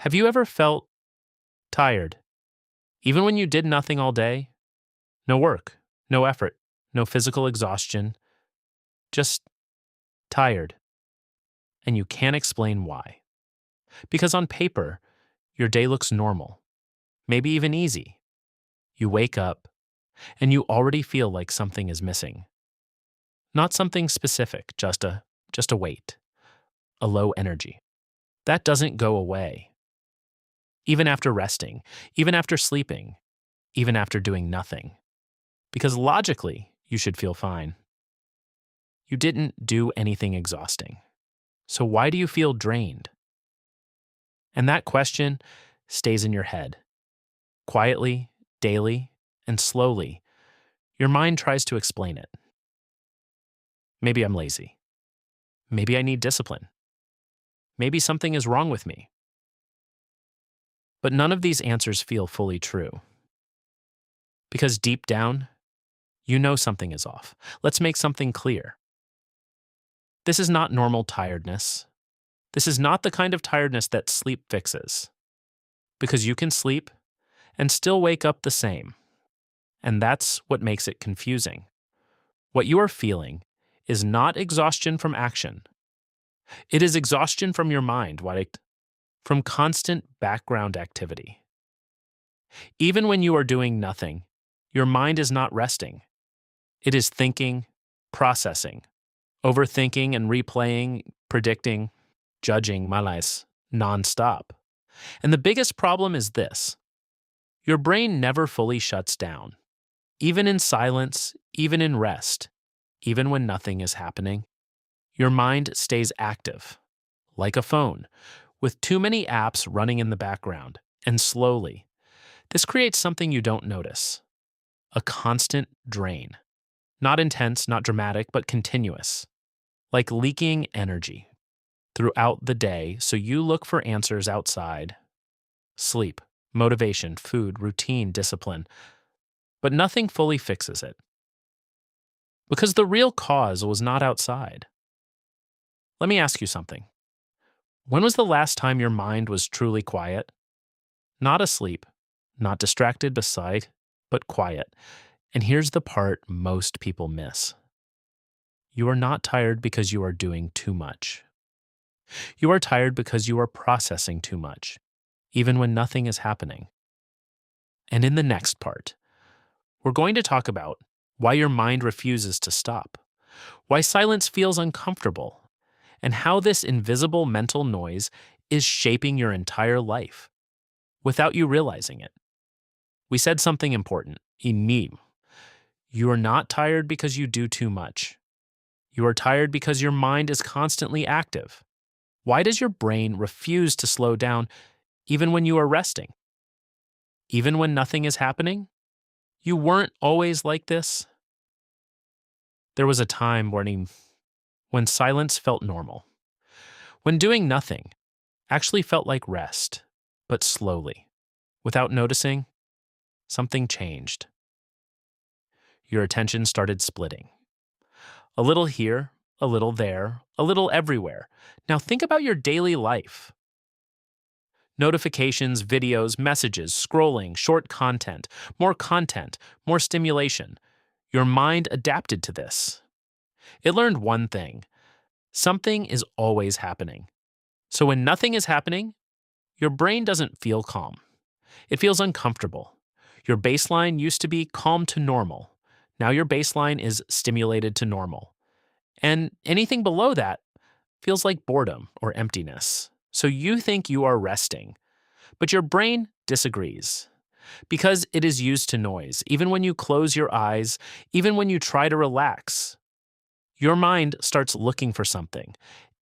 Have you ever felt tired, even when you did nothing all day? No work, no effort, no physical exhaustion, just tired, and you can't explain why. Because on paper, your day looks normal, maybe even easy. You wake up, and you already feel like something is missing. Not something specific, just a weight, a low energy. That doesn't go away. Even after resting, even after sleeping, even after doing nothing. Because logically, you should feel fine. You didn't do anything exhausting. So why do you feel drained? And that question stays in your head. Quietly, daily, and slowly, your mind tries to explain it. Maybe I'm lazy. Maybe I need discipline. Maybe something is wrong with me. But none of these answers feel fully true. Because deep down, you know something is off. Let's make something clear. This is not normal tiredness. This is not the kind of tiredness that sleep fixes. Because you can sleep and still wake up the same. And that's what makes it confusing. What you are feeling is not exhaustion from action. It is exhaustion from your mind, from constant background activity. Even when you are doing nothing, your mind is not resting. It is thinking, processing, overthinking and replaying, predicting, judging malas nonstop. And the biggest problem is this. Your brain never fully shuts down. Even in silence, even in rest, even when nothing is happening, your mind stays active, like a phone, with too many apps running in the background, and slowly. This creates something you don't notice. A constant drain. Not intense, not dramatic, but continuous. Like leaking energy throughout the day, so you look for answers outside. Sleep, motivation, food, routine, discipline. But nothing fully fixes it. Because the real cause was not outside. Let me ask you something. When was the last time your mind was truly quiet? Not asleep, not distracted beside, but quiet. And here's the part most people miss. You are not tired because you are doing too much. You are tired because you are processing too much, even when nothing is happening. And in the next part, we're going to talk about why your mind refuses to stop, why silence feels uncomfortable, and how this invisible mental noise is shaping your entire life without you realizing it. We said something important, inim. You are not tired because you do too much. You are tired because your mind is constantly active. Why does your brain refuse to slow down even when you are resting? Even when nothing is happening? You weren't always like this. There was a time when silence felt normal. When doing nothing actually felt like rest, but slowly, without noticing, something changed. Your attention started splitting. A little here, a little there, a little everywhere. Now think about your daily life. Notifications, videos, messages, scrolling, short content, more stimulation. Your mind adapted to this. It learned one thing. Something is always happening. So when nothing is happening, your brain doesn't feel calm. It feels uncomfortable. Your baseline used to be calm to normal. Now your baseline is stimulated to normal. And anything below that feels like boredom or emptiness. So you think you are resting, but your brain disagrees because it is used to noise. Even when you close your eyes, even when you try to relax, your mind starts looking for something.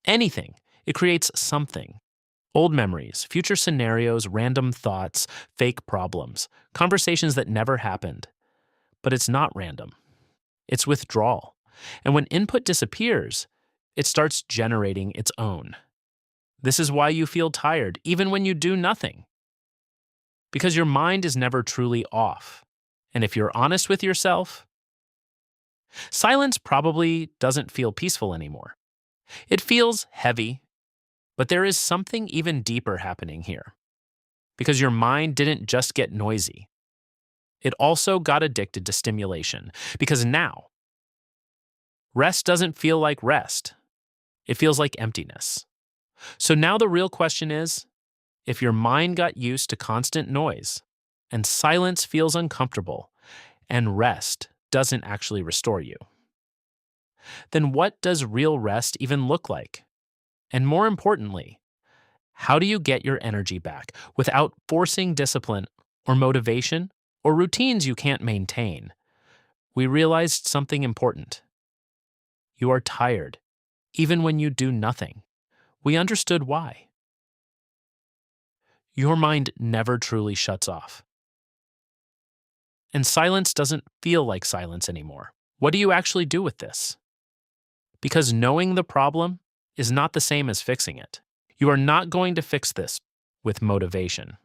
Anything. It creates something. Old memories, future scenarios, random thoughts, fake problems, conversations that never happened. But it's not random. It's withdrawal. And when input disappears, it starts generating its own. This is why you feel tired, even when you do nothing. Because your mind is never truly off. And if you're honest with yourself, silence probably doesn't feel peaceful anymore. It feels heavy, but there is something even deeper happening here. because your mind didn't just get noisy. It also got addicted to stimulation because now rest doesn't feel like rest. It feels like emptiness. So now the real question is, if your mind got used to constant noise and silence feels uncomfortable and rest doesn't actually restore you, then what does real rest even look like? And more importantly, how do you get your energy back without forcing discipline or motivation or routines you can't maintain? We realized something important. You are tired, even when you do nothing. We understood why. Your mind never truly shuts off. And silence doesn't feel like silence anymore. What do you actually do with this? Because knowing the problem is not the same as fixing it. You are not going to fix this with motivation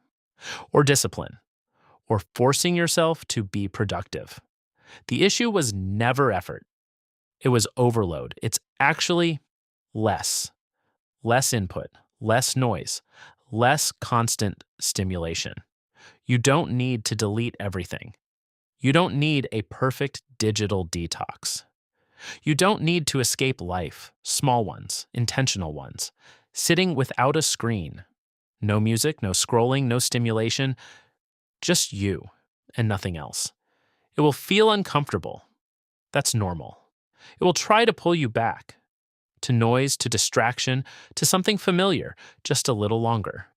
or discipline or forcing yourself to be productive. The issue was never effort. It was overload. It's actually less. Less input, less noise, less constant stimulation. You don't need to delete everything. You don't need a perfect digital detox. You don't need to escape life, small ones, intentional ones, sitting without a screen. No music, no scrolling, no stimulation, just you and nothing else. It will feel uncomfortable. That's normal. It will try to pull you back to noise, to distraction, to something familiar, just a little longer.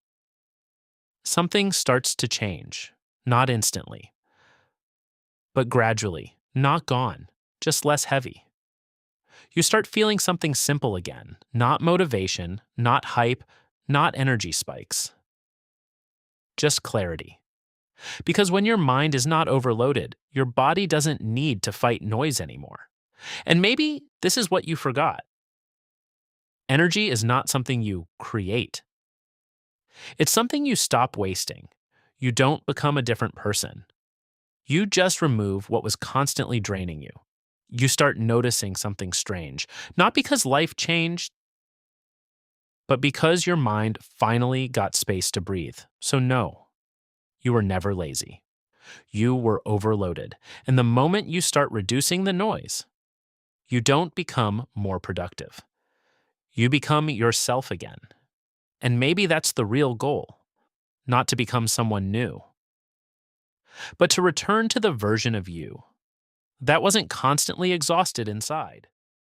Something starts to change, not instantly, but gradually, not gone, just less heavy. You start feeling something simple again, not motivation, not hype, not energy spikes, just clarity. Because when your mind is not overloaded, your body doesn't need to fight noise anymore. And maybe this is what you forgot. Energy is not something you create. It's something you stop wasting. You don't become a different person. You just remove what was constantly draining you. You start noticing something strange, not because life changed, but because your mind finally got space to breathe. So no, you were never lazy. You were overloaded. And the moment you start reducing the noise, you don't become more productive. You become yourself again. And maybe that's the real goal, not to become someone new, but to return to the version of you that wasn't constantly exhausted inside.